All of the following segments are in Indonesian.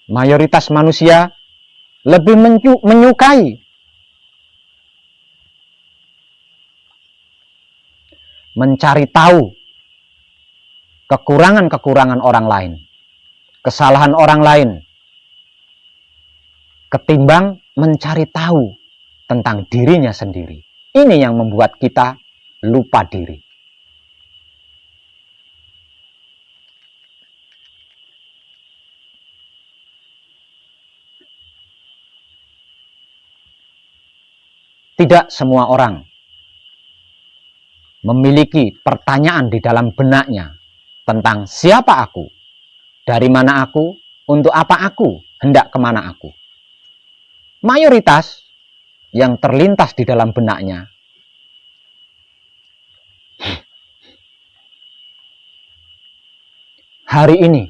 Mayoritas manusia lebih menyukai mencari tahu kekurangan-kekurangan orang lain, kesalahan orang lain, ketimbang mencari tahu tentang dirinya sendiri. Ini yang membuat kita lupa diri. Tidak semua orang memiliki pertanyaan di dalam benaknya tentang siapa aku, dari mana aku, untuk apa aku, hendak kemana aku. Mayoritas yang terlintas di dalam benaknya hari ini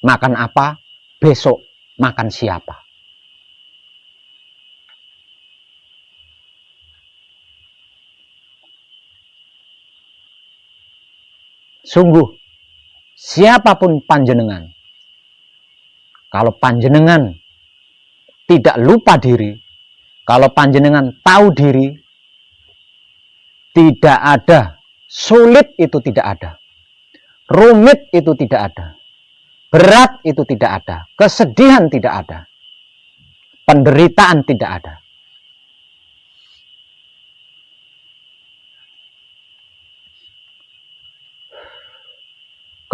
makan apa, besok makan siapa. Sungguh, siapapun panjenengan, kalau panjenengan tidak lupa diri, kalau panjenengan tahu diri, tidak ada, sulit itu tidak ada, rumit itu tidak ada, berat itu tidak ada, kesedihan tidak ada, penderitaan tidak ada.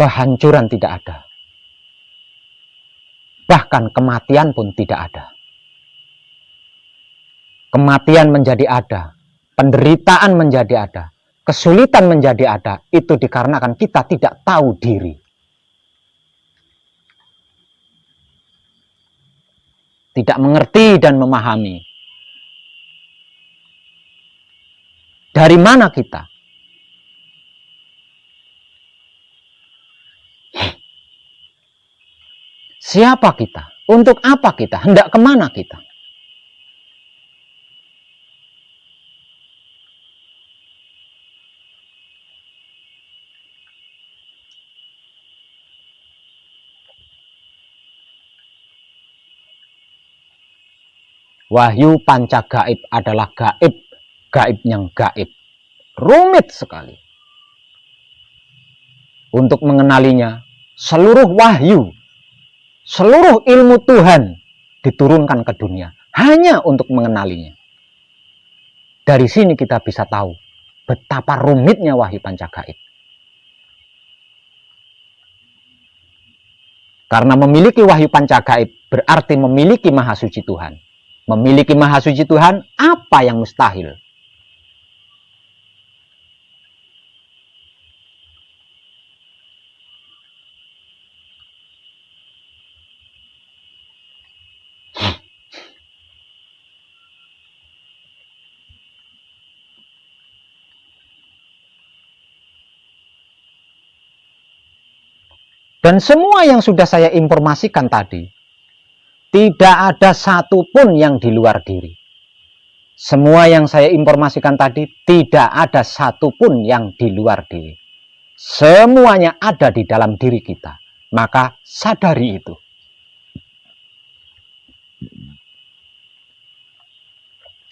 Kehancuran tidak ada. Bahkan kematian pun tidak ada. Kematian menjadi ada, penderitaan menjadi ada, kesulitan menjadi ada. Itu dikarenakan kita tidak tahu diri. Tidak mengerti dan memahami. Dari mana kita? Siapa kita? Untuk apa kita? Hendak kemana kita? Wahyu panca gaib adalah gaib. Gaib yang gaib. Rumit sekali. Untuk mengenalinya, seluruh wahyu, seluruh ilmu Tuhan diturunkan ke dunia hanya untuk mengenalinya. Dari sini kita bisa tahu betapa rumitnya wahyu panca gaib. Karena memiliki wahyu panca gaib berarti memiliki maha suci Tuhan. Memiliki maha suci Tuhan, apa yang mustahil? Dan semua yang sudah saya informasikan tadi, tidak ada satupun yang di luar diri. Semua yang saya informasikan tadi, tidak ada satupun yang di luar diri. Semuanya ada di dalam diri kita. Maka sadari itu.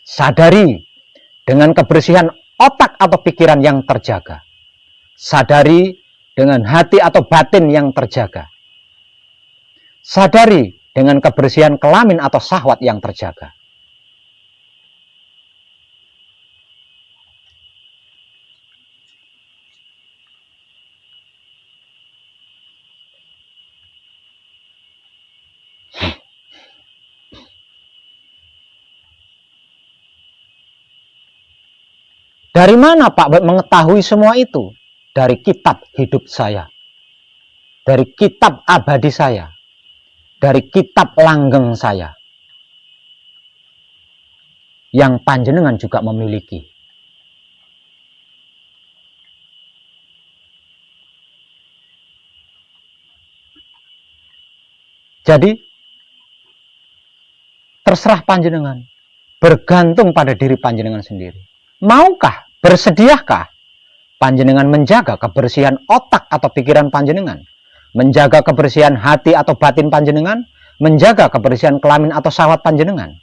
Sadari dengan kebersihan otak atau pikiran yang terjaga. Sadari dengan hati atau batin yang terjaga. Sadari dengan kebersihan kelamin atau syahwat yang terjaga. Dari mana Pak mengetahui semua itu? Dari kitab hidup saya. Dari kitab abadi saya. Dari kitab langgeng saya. Yang panjenengan juga memiliki. Jadi terserah panjenengan, bergantung pada diri panjenengan sendiri. Maukah, bersediakah panjenengan menjaga kebersihan otak atau pikiran panjenengan, menjaga kebersihan hati atau batin panjenengan, menjaga kebersihan kelamin atau syahwat panjenengan?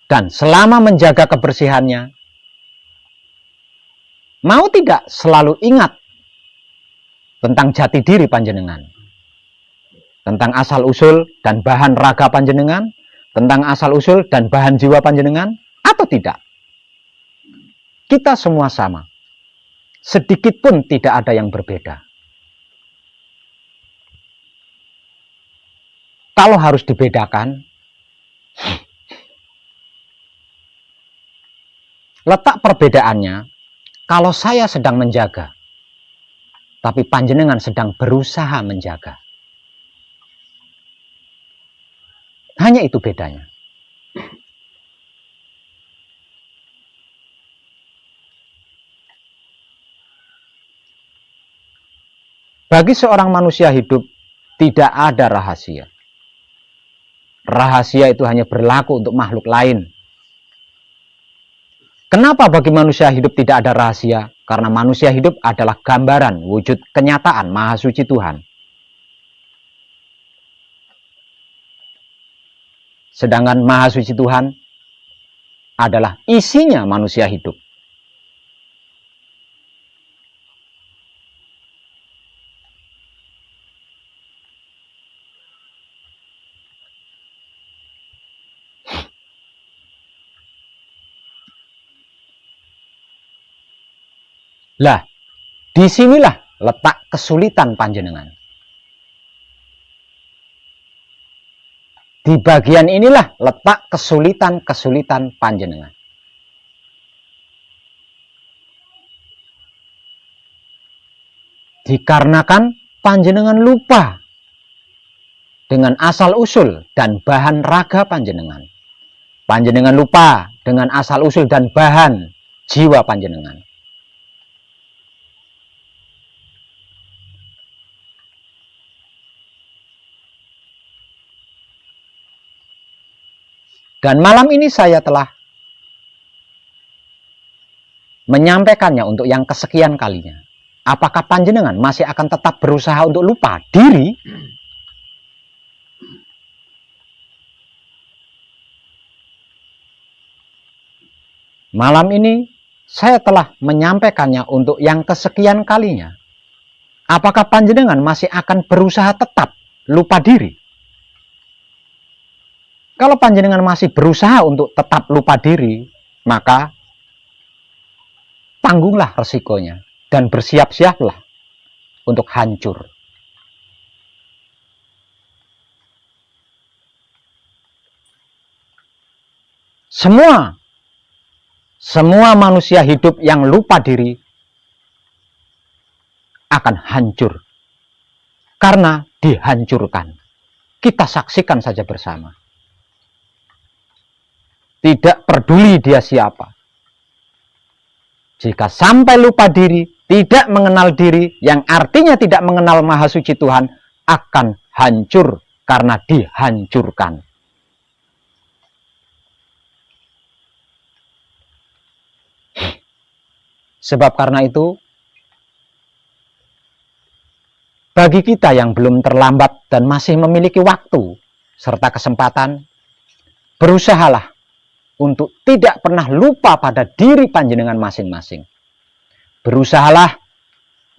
Dan selama menjaga kebersihannya, mau tidak selalu ingat tentang jati diri panjenengan, tentang asal-usul dan bahan raga panjenengan, tentang asal-usul dan bahan jiwa panjenengan, atau tidak? Kita semua sama. Sedikit pun tidak ada yang berbeda. Kalau harus dibedakan, letak perbedaannya, kalau saya sedang menjaga, tapi panjenengan sedang berusaha menjaga. Hanya itu bedanya. Bagi seorang manusia hidup, tidak ada rahasia. Rahasia itu hanya berlaku untuk makhluk lain. Kenapa bagi manusia hidup tidak ada rahasia? Karena manusia hidup adalah gambaran wujud kenyataan Maha Suci Tuhan. Sedangkan Maha Suci Tuhan adalah isinya manusia hidup. Lah, disinilah letak kesulitan panjenengan. Di bagian inilah letak kesulitan-kesulitan panjenengan. Dikarenakan panjenengan lupa dengan asal-usul dan bahan raga panjenengan. Panjenengan lupa dengan asal-usul dan bahan jiwa panjenengan. Dan malam ini saya telah menyampaikannya untuk yang kesekian kalinya. Apakah panjenengan masih akan tetap berusaha untuk lupa diri? Malam ini saya telah menyampaikannya untuk yang kesekian kalinya. Apakah panjenengan masih akan berusaha tetap lupa diri? Kalau panjenengan masih berusaha untuk tetap lupa diri, maka tanggunglah resikonya dan bersiap-siaplah untuk hancur. Semua manusia hidup yang lupa diri akan hancur karena dihancurkan. Kita saksikan saja bersama. Tidak peduli dia siapa. Jika sampai lupa diri, tidak mengenal diri, yang artinya tidak mengenal Maha Suci Tuhan, akan hancur karena dihancurkan. Sebab karena itu, bagi kita yang belum terlambat dan masih memiliki waktu serta kesempatan, berusahalah untuk tidak pernah lupa pada diri panjenengan masing-masing. Berusahalah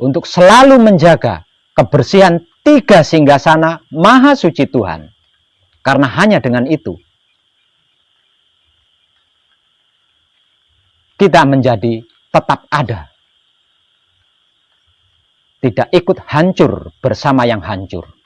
untuk selalu menjaga kebersihan 3 singgasana Maha Suci Tuhan. Karena hanya dengan itu, kita menjadi tetap ada. Tidak ikut hancur bersama yang hancur.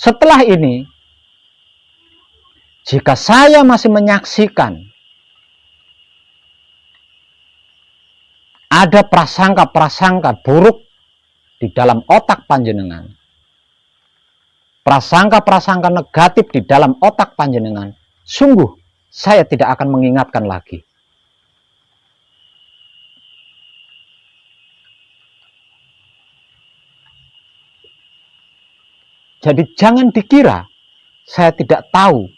Setelah ini, Jika saya masih menyaksikan ada prasangka-prasangka buruk di dalam otak panjenengan, prasangka-prasangka negatif di dalam otak panjenengan, sungguh saya tidak akan mengingatkan lagi. Jadi jangan dikira saya tidak tahu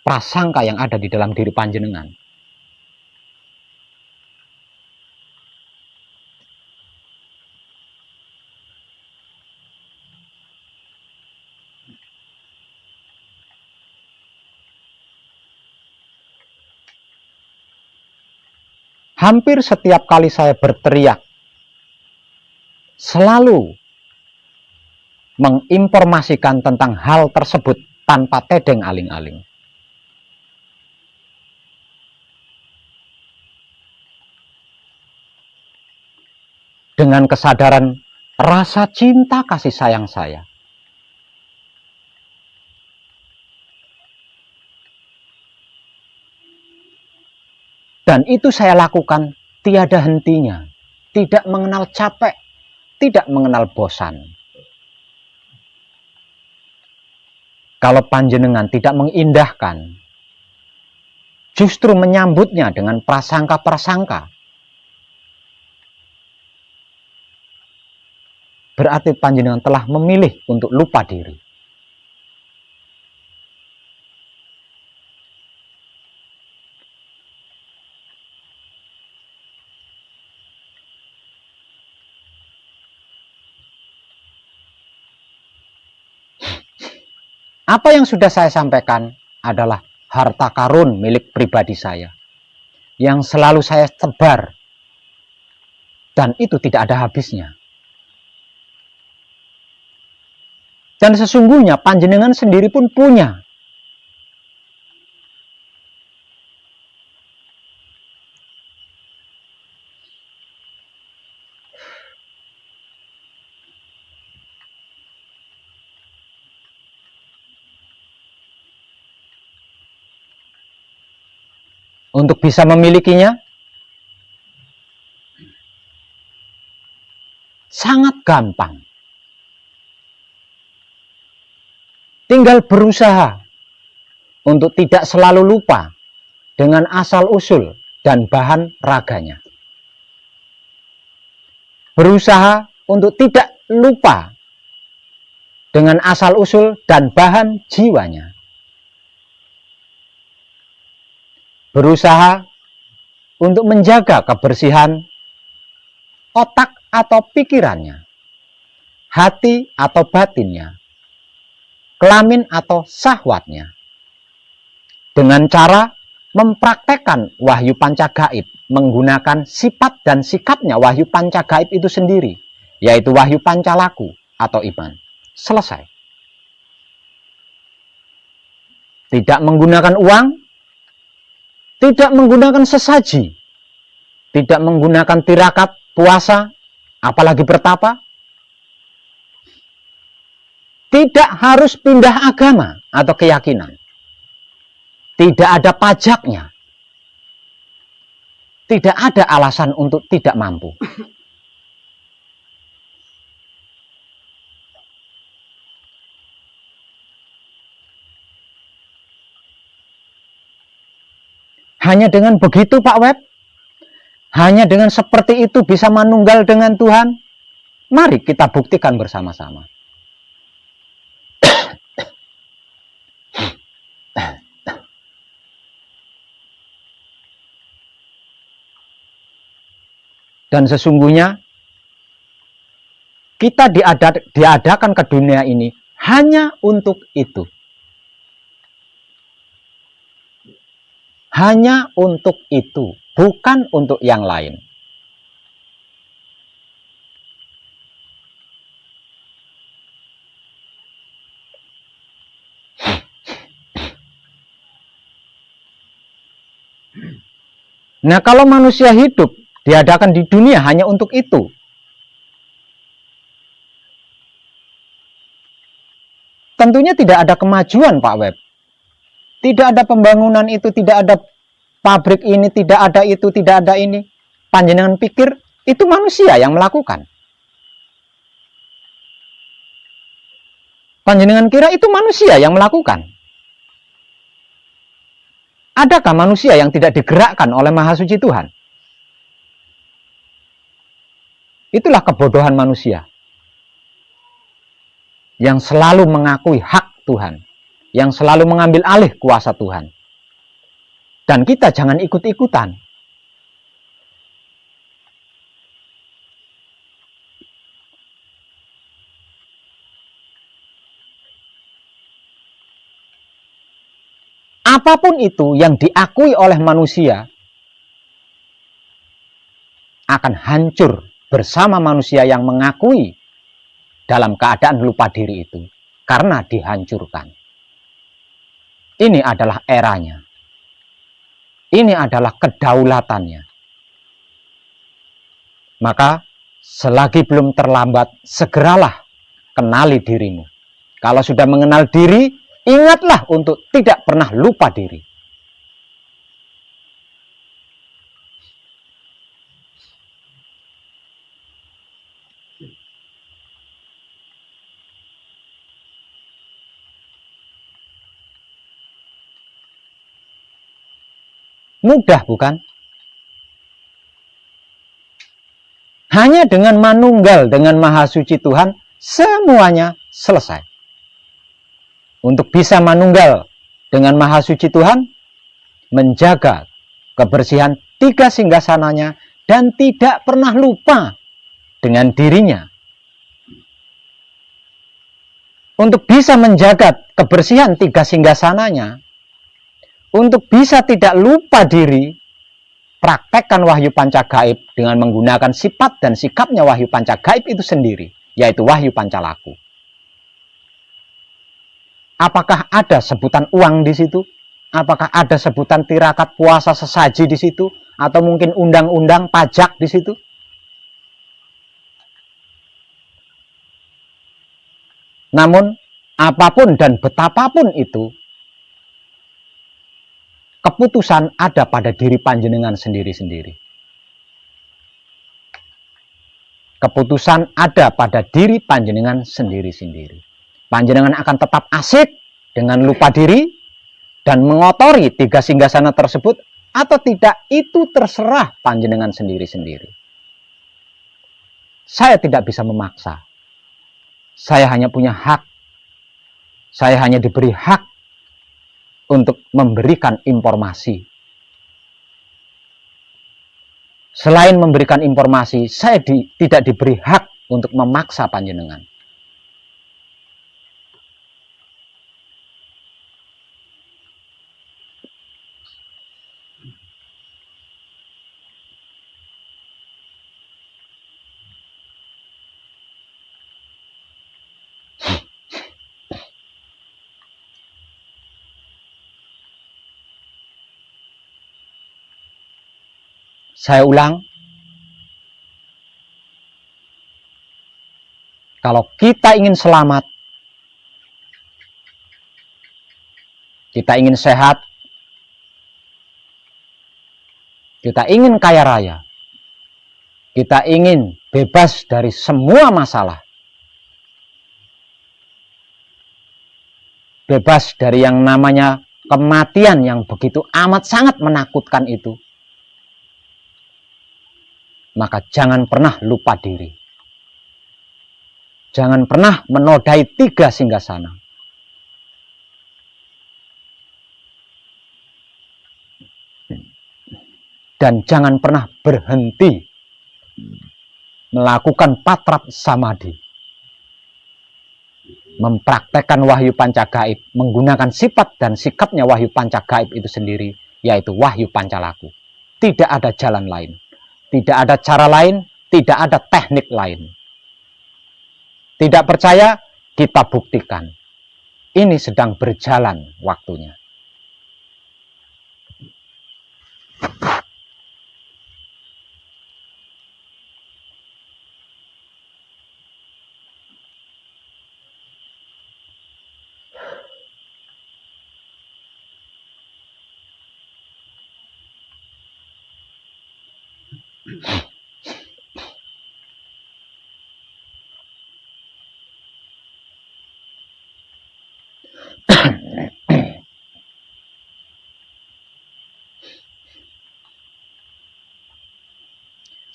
prasangka yang ada di dalam diri panjenengan. Hampir setiap kali saya berteriak, selalu menginformasikan tentang hal tersebut tanpa tedeng aling-aling. Dengan kesadaran rasa cinta kasih sayang saya. Dan itu saya lakukan tiada hentinya, tidak mengenal capek, tidak mengenal bosan. Kalau panjenengan tidak mengindahkan, justru menyambutnya dengan prasangka-prasangka, berarti panjenengan telah memilih untuk lupa diri. Apa yang sudah saya sampaikan adalah harta karun milik pribadi saya yang selalu saya tebar, dan itu tidak ada habisnya. Dan sesungguhnya panjenengan sendiri pun punya. Untuk bisa memilikinya sangat gampang. Tinggal berusaha untuk tidak selalu lupa dengan asal-usul dan bahan raganya. Berusaha untuk tidak lupa dengan asal-usul dan bahan jiwanya. Berusaha untuk menjaga kebersihan otak atau pikirannya, hati atau batinnya, kelamin atau syahwatnya, dengan cara mempraktekkan wahyu pancagaib, menggunakan sifat dan sikapnya wahyu pancagaib itu sendiri, yaitu wahyu pancalaku atau iman. Selesai. Tidak menggunakan uang, tidak menggunakan sesaji, tidak menggunakan tirakat, puasa, apalagi bertapa. Tidak harus pindah agama atau keyakinan. Tidak ada pajaknya. Tidak ada alasan untuk tidak mampu. Hanya dengan begitu Pak Web, hanya dengan seperti itu bisa manunggal dengan Tuhan. Mari kita buktikan bersama-sama. Dan sesungguhnya kita diadakan ke dunia ini hanya untuk itu. Hanya untuk itu, bukan untuk yang lain. Nah, kalau manusia hidup diadakan di dunia hanya untuk itu, tentunya tidak ada kemajuan, Pak Web. Tidak ada pembangunan itu, tidak ada pabrik ini, tidak ada itu, tidak ada ini. Panjenengan pikir itu manusia yang melakukan? Panjenengan kira itu manusia yang melakukan? Adakah manusia yang tidak digerakkan oleh Maha Suci Tuhan? Itulah kebodohan manusia yang selalu mengakui hak Tuhan, yang selalu mengambil alih kuasa Tuhan. Dan kita jangan ikut-ikutan. Apapun itu yang diakui oleh manusia akan hancur bersama manusia yang mengakui dalam keadaan lupa diri itu, karena dihancurkan. Ini adalah eranya. Ini adalah kedaulatannya. Maka selagi belum terlambat, segeralah kenali dirimu. Kalau sudah mengenal diri, ingatlah untuk tidak pernah lupa diri. Mudah bukan? Hanya dengan manunggal dengan Maha Suci Tuhan, semuanya selesai. Untuk bisa manunggal dengan Maha Suci Tuhan, menjaga kebersihan 3 singgasananya dan tidak pernah lupa dengan dirinya. Untuk bisa menjaga kebersihan 3 singgasananya, untuk bisa tidak lupa diri, praktekkan wahyu pancagaib dengan menggunakan sifat dan sikapnya wahyu pancagaib itu sendiri, yaitu wahyu pancalaku. Apakah ada sebutan uang di situ? Apakah ada sebutan tirakat puasa sesaji di situ? Atau mungkin undang-undang pajak di situ? Namun, apapun dan betapapun itu, keputusan ada pada diri panjenengan sendiri-sendiri. Keputusan ada pada diri panjenengan sendiri-sendiri. Panjenengan akan tetap asik dengan lupa diri dan mengotori 3 singgasana tersebut atau tidak, itu terserah panjenengan sendiri-sendiri. Saya tidak bisa memaksa. Saya hanya punya hak. Saya hanya diberi hak untuk memberikan informasi. Selain memberikan informasi, saya tidak diberi hak untuk memaksa panjenengan. Saya ulang, kalau kita ingin selamat, kita ingin sehat, kita ingin kaya raya, kita ingin bebas dari semua masalah, bebas dari yang namanya kematian yang begitu amat sangat menakutkan itu, maka jangan pernah lupa diri. Jangan pernah menodai 3 singgasana. Dan jangan pernah berhenti melakukan patrap samadhi. Mempraktekkan wahyu pancagaib, menggunakan sifat dan sikapnya wahyu pancagaib itu sendiri, yaitu wahyu pancalaku. Tidak ada jalan lain. Tidak ada cara lain, tidak ada teknik lain. Tidak percaya, kita buktikan. Ini sedang berjalan waktunya.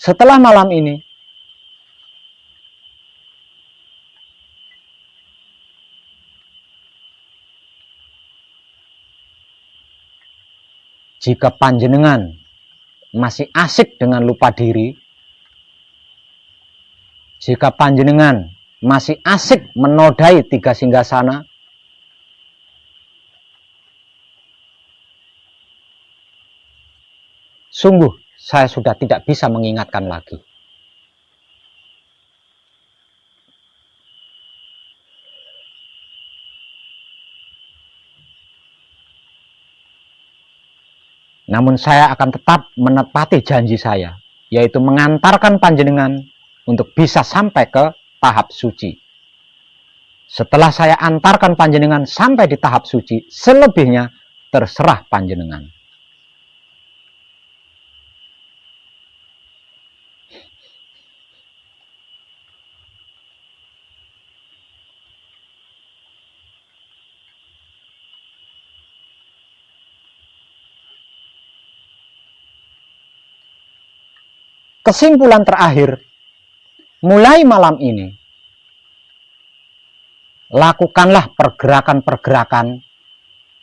setelah malam ini, jika panjenengan masih asik dengan lupa diri, jika panjenengan masih asik menodai 3 singgasana, sungguh saya sudah tidak bisa mengingatkan lagi. Namun saya akan tetap menepati janji saya, yaitu mengantarkan panjenengan untuk bisa sampai ke tahap suci. Setelah saya antarkan panjenengan sampai di tahap suci, selebihnya terserah panjenengan. Kesimpulan terakhir, mulai malam ini, lakukanlah pergerakan-pergerakan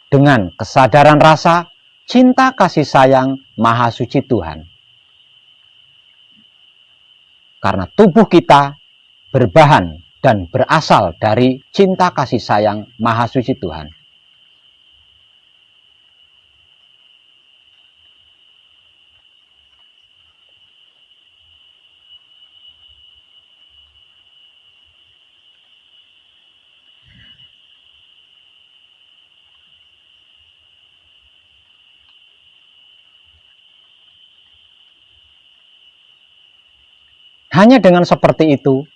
dengan kesadaran rasa cinta kasih sayang Maha Suci Tuhan. Karena tubuh kita berbahan dan berasal dari cinta kasih sayang Maha Suci Tuhan. Hanya dengan seperti itu,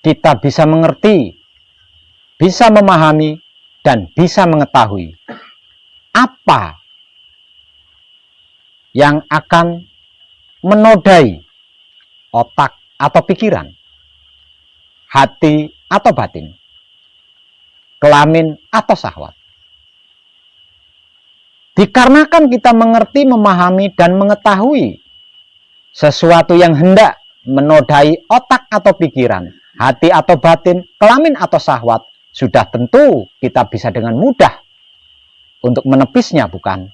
kita bisa mengerti, bisa memahami, dan bisa mengetahui apa yang akan menodai otak atau pikiran, hati atau batin, kelamin atau syahwat. Dikarenakan kita mengerti, memahami, dan mengetahui sesuatu yang hendak menodai otak atau pikiran, hati atau batin, kelamin atau syahwat, sudah tentu kita bisa dengan mudah untuk menepisnya, bukan?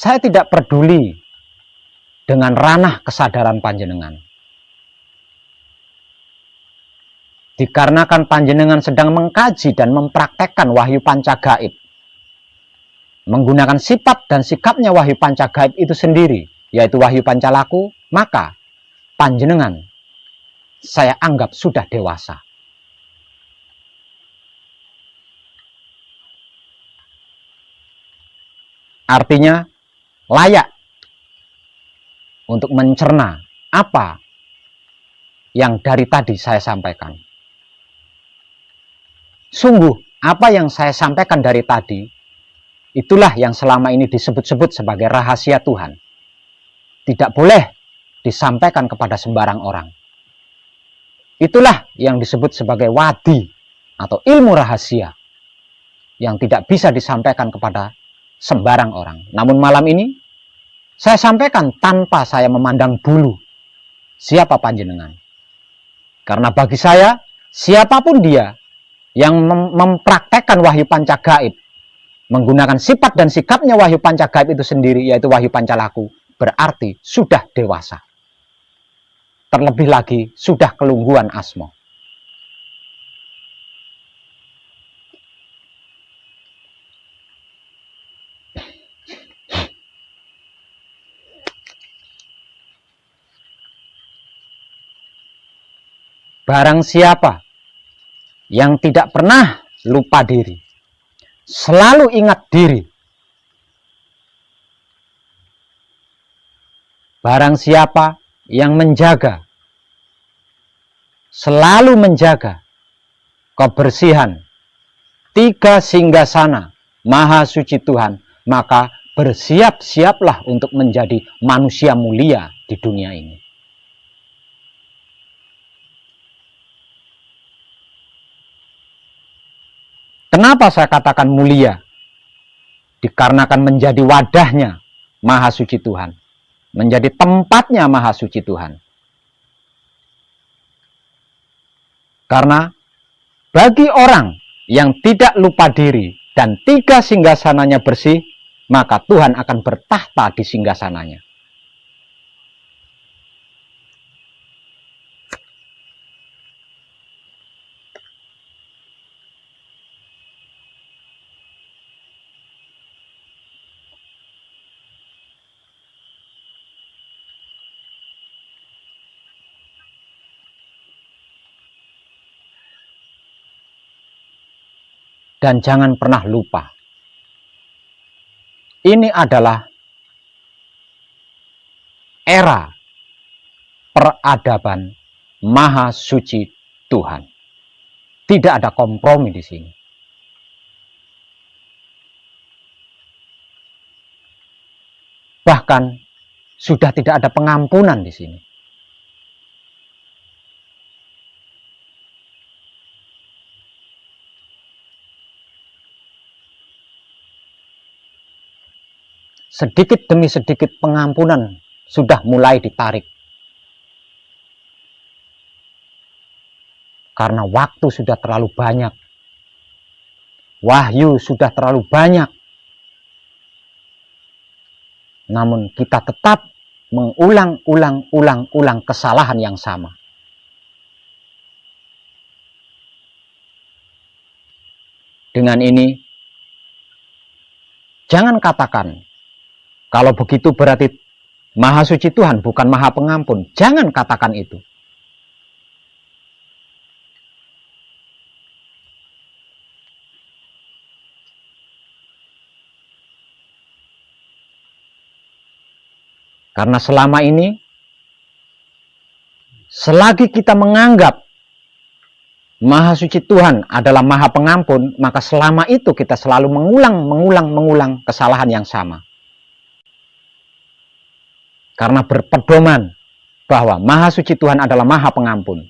Saya tidak peduli dengan ranah kesadaran panjenengan. Dikarenakan panjenengan sedang mengkaji dan mempraktekkan wahyu pancagaib, menggunakan sifat dan sikapnya wahyu pancagaib itu sendiri, yaitu wahyu pancalaku, maka panjenengan saya anggap sudah dewasa. Artinya layak untuk mencerna apa yang dari tadi saya sampaikan. Sungguh, apa yang saya sampaikan dari tadi, itulah yang selama ini disebut-sebut sebagai rahasia Tuhan. Tidak boleh disampaikan kepada sembarang orang. Itulah yang disebut sebagai wadi atau ilmu rahasia yang tidak bisa disampaikan kepada sembarang orang. Namun malam ini saya sampaikan tanpa saya memandang bulu siapa panjenengan. Karena bagi saya, siapapun dia yang mempraktekkan wahyu pancagaib, menggunakan sifat dan sikapnya wahyu pancagaib itu sendiri, yaitu wahyu pancalaku, berarti sudah dewasa. Terlebih lagi sudah kelungguan asmo. Barang siapa yang tidak pernah lupa diri, selalu ingat diri, Barang siapa yang menjaga, selalu menjaga kebersihan 3 singgasana Maha Suci Tuhan, maka bersiap-siaplah untuk menjadi manusia mulia di dunia ini. Kenapa saya katakan mulia? Dikarenakan menjadi wadahnya Maha Suci Tuhan, menjadi tempatnya Maha Suci Tuhan. Karena bagi orang yang tidak lupa diri dan 3 singgasananya bersih, maka Tuhan akan bertahta di singgasananya. Dan jangan pernah lupa, ini adalah era peradaban Maha Suci Tuhan. Tidak ada kompromi di sini. Bahkan sudah tidak ada pengampunan di sini. Sedikit demi sedikit pengampunan sudah mulai ditarik. Karena waktu sudah terlalu banyak. Wahyu sudah terlalu banyak. Namun kita tetap mengulang kesalahan yang sama. Dengan ini, jangan katakan, kalau begitu berarti Maha Suci Tuhan bukan Maha Pengampun. Jangan katakan itu. Karena selama ini, selagi kita menganggap Maha Suci Tuhan adalah Maha Pengampun, maka selama itu kita selalu mengulang kesalahan yang sama. Karena berpedoman bahwa Maha Suci Tuhan adalah Maha Pengampun.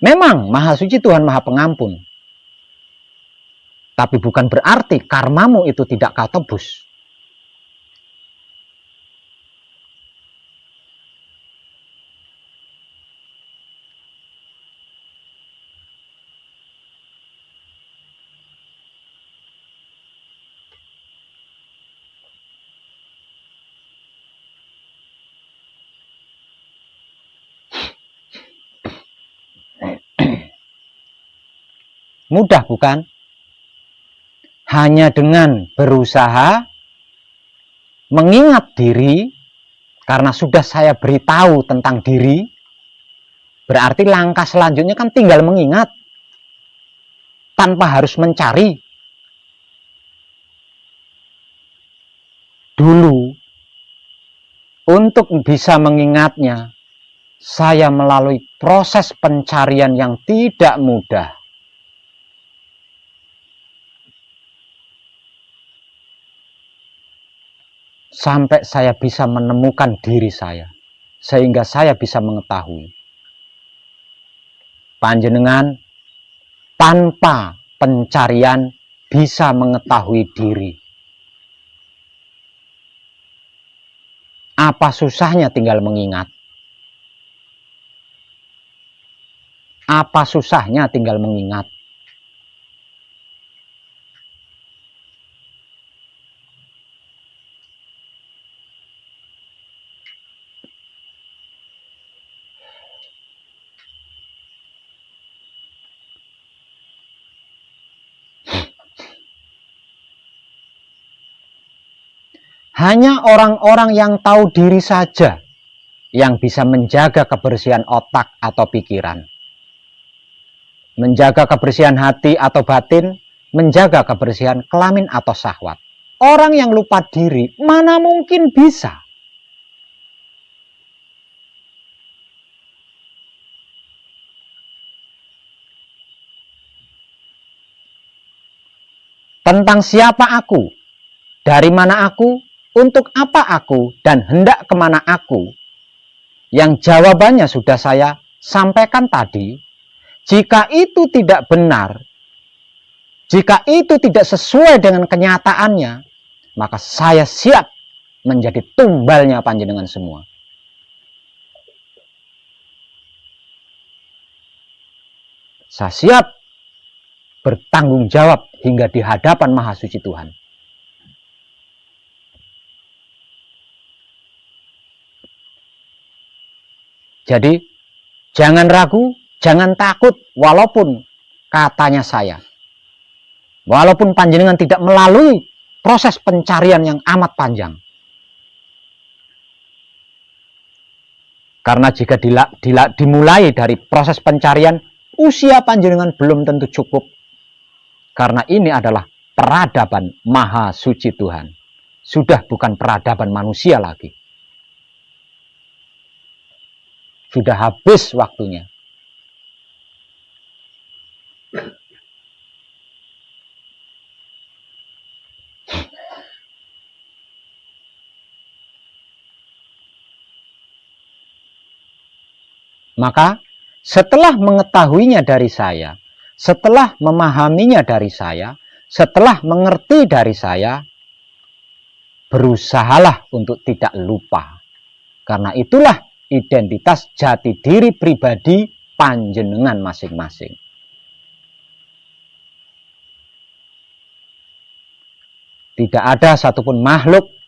Memang Maha Suci Tuhan Maha Pengampun. Tapi bukan berarti karmamu itu tidak kau tebus. Mudah bukan? Hanya dengan berusaha mengingat diri, karena sudah saya beritahu tentang diri, berarti langkah selanjutnya kan tinggal mengingat, tanpa harus mencari. Dulu, untuk bisa mengingatnya, saya melalui proses pencarian yang tidak mudah. Sampai saya bisa menemukan diri saya, sehingga saya bisa mengetahui. Panjenengan tanpa pencarian bisa mengetahui diri. Apa susahnya tinggal mengingat? Apa susahnya tinggal mengingat? Hanya orang-orang yang tahu diri saja yang bisa menjaga kebersihan otak atau pikiran, menjaga kebersihan hati atau batin, menjaga kebersihan kelamin atau syahwat. orang yang lupa diri mana mungkin bisa. Tentang siapa aku, dari mana aku, untuk apa aku, dan hendak kemana aku, yang jawabannya sudah saya sampaikan tadi. Jika itu tidak benar, jika itu tidak sesuai dengan kenyataannya, maka saya siap menjadi tumbalnya panjenengan semua. Saya siap bertanggung jawab hingga di hadapan Maha Suci Tuhan. Jadi, jangan ragu, jangan takut, walaupun katanya saya. Walaupun panjenengan tidak melalui proses pencarian yang amat panjang. Karena jika dimulai dari proses pencarian, usia panjenengan belum tentu cukup. Karena ini adalah peradaban Maha Suci Tuhan. Sudah bukan peradaban manusia lagi. Sudah habis waktunya. Maka setelah mengetahuinya dari saya, setelah memahaminya dari saya, setelah mengerti dari saya, berusahalah untuk tidak lupa. Karena itulah identitas jati diri pribadi panjenengan masing-masing. Tidak ada satupun makhluk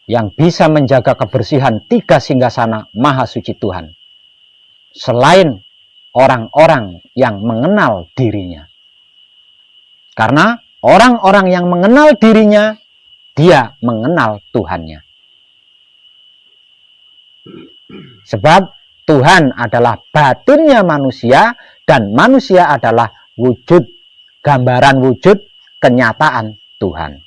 yang bisa menjaga kebersihan tiga singgasana Maha Suci Tuhan selain orang-orang yang mengenal dirinya. Karena orang-orang yang mengenal dirinya, dia mengenal Tuhannya. Sebab Tuhan adalah batinnya manusia dan manusia adalah wujud, gambaran wujud kenyataan Tuhan.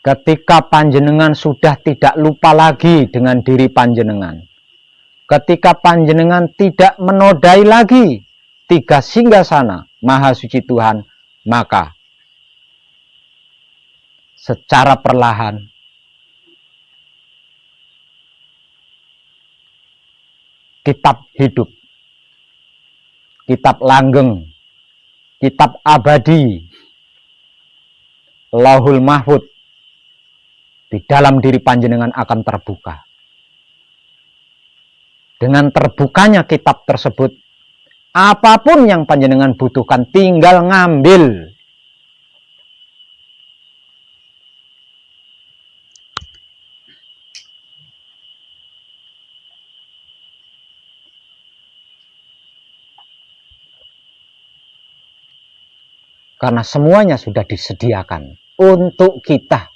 Ketika panjenengan sudah tidak lupa lagi dengan diri panjenengan, ketika panjenengan tidak menodai lagi tiga singgasana Maha Suci Tuhan, maka secara perlahan kitab hidup, kitab langgeng, kitab abadi, Lauhul Mahfud di dalam diri panjenengan akan terbuka. Dengan terbukanya kitab tersebut, apapun yang panjenengan butuhkan tinggal ngambil. Karena semuanya sudah disediakan untuk kita.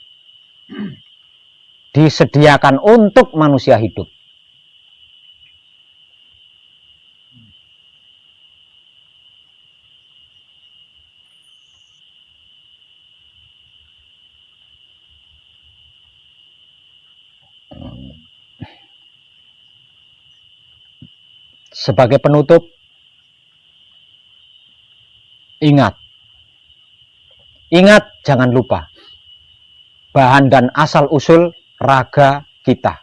Disediakan untuk manusia hidup. Sebagai penutup, ingat, jangan lupa bahan dan asal-usul raga kita.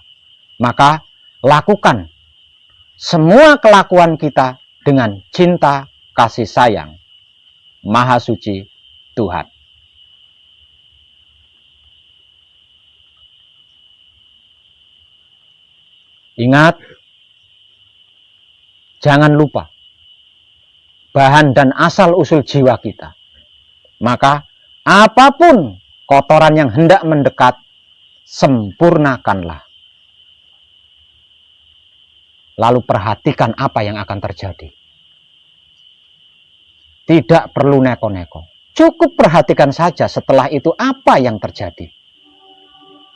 Maka lakukan semua kelakuan kita dengan cinta kasih sayang Maha Suci Tuhan. Ingat, jangan lupa bahan dan asal-usul jiwa kita. Maka apapun kotoran yang hendak mendekat, sempurnakanlah. Lalu perhatikan apa yang akan terjadi. Tidak perlu neko-neko. Cukup perhatikan saja setelah itu apa yang terjadi.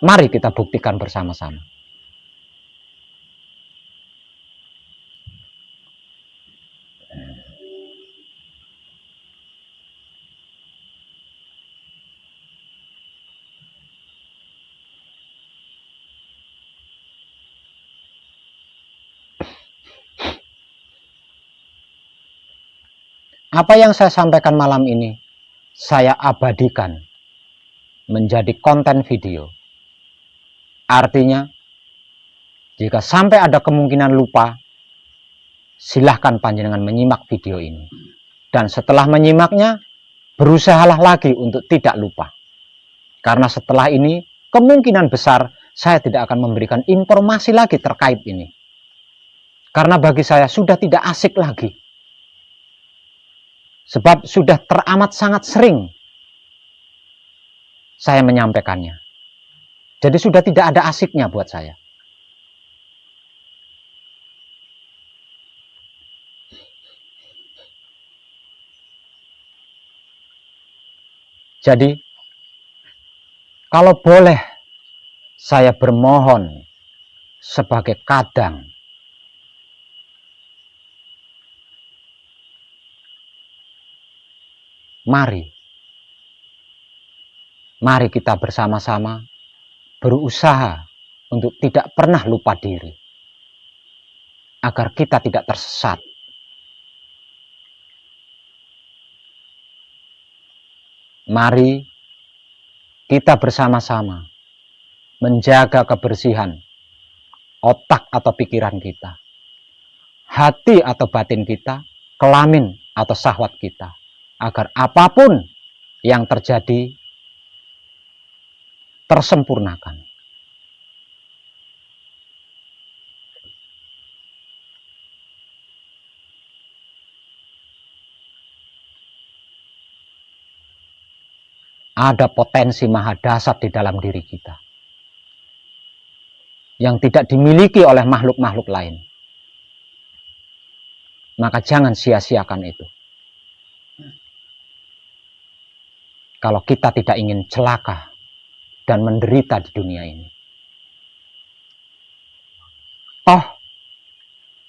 Mari kita buktikan bersama-sama. Apa yang saya sampaikan malam ini, saya abadikan menjadi konten video. Artinya, jika sampai ada kemungkinan lupa, silahkan panjenengan menyimak video ini. Dan setelah menyimaknya, berusahalah lagi untuk tidak lupa. Karena setelah ini, kemungkinan besar saya tidak akan memberikan informasi lagi terkait ini. Karena bagi saya sudah tidak asik lagi. Sebab sudah teramat sangat sering saya menyampaikannya. Jadi sudah tidak ada asiknya buat saya. Jadi, kalau boleh saya bermohon sebagai kadang, mari kita bersama-sama berusaha untuk tidak pernah lupa diri, agar kita tidak tersesat. Mari kita bersama-sama menjaga kebersihan otak atau pikiran kita, hati atau batin kita, kelamin atau syahwat kita, agar apapun yang terjadi tersempurnakan. Ada potensi maha dahsyat di dalam diri kita yang tidak dimiliki oleh makhluk-makhluk lain. Maka jangan sia-siakan itu. Kalau kita tidak ingin celaka dan menderita di dunia ini. Toh,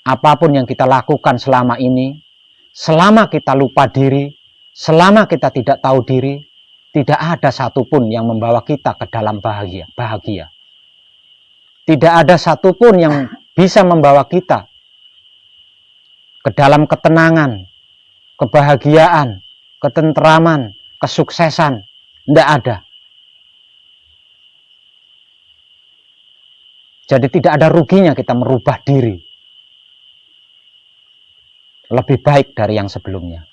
apapun yang kita lakukan selama ini, selama kita lupa diri, selama kita tidak tahu diri, tidak ada satupun yang membawa kita ke dalam bahagia. Tidak ada satupun yang bisa membawa kita ke dalam ketenangan, kebahagiaan, ketentraman, kesuksesan. Tidak ada. Jadi tidak ada ruginya kita merubah diri lebih baik dari yang sebelumnya.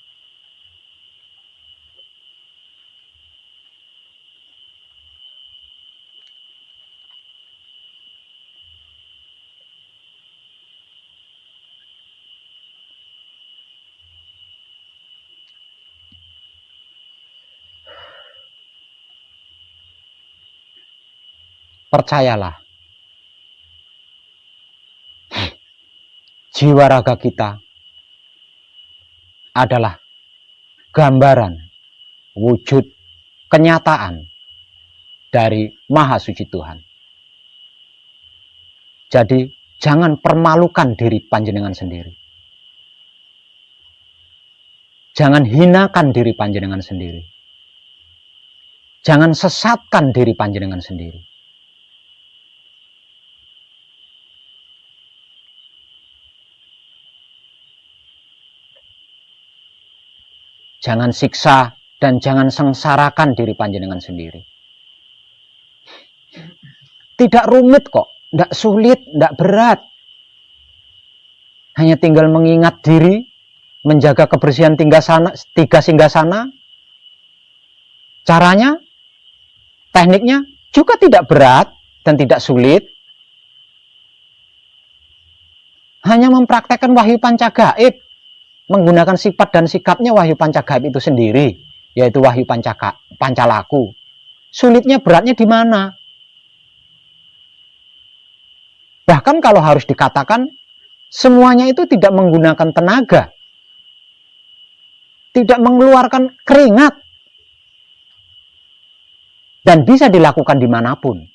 Percayalah, jiwa raga kita adalah gambaran, wujud, kenyataan dari Maha Suci Tuhan. Jadi, jangan permalukan diri panjenengan sendiri. Jangan hinakan diri panjenengan sendiri. Jangan sesatkan diri panjenengan sendiri. Jangan siksa dan jangan sengsarakan diri panjenengan sendiri. Tidak rumit kok, tidak sulit, tidak berat. Hanya tinggal mengingat diri, menjaga kebersihan tiga singgasana. Caranya, tekniknya juga tidak berat dan tidak sulit. Hanya mempraktekkan wahyu pancagaib. Menggunakan sifat dan sikapnya wahyu pancagaib itu sendiri, yaitu wahyu pancalaku. Sulitnya, beratnya di mana? Bahkan kalau harus dikatakan, semuanya itu tidak menggunakan tenaga, tidak mengeluarkan keringat, dan bisa dilakukan dimanapun.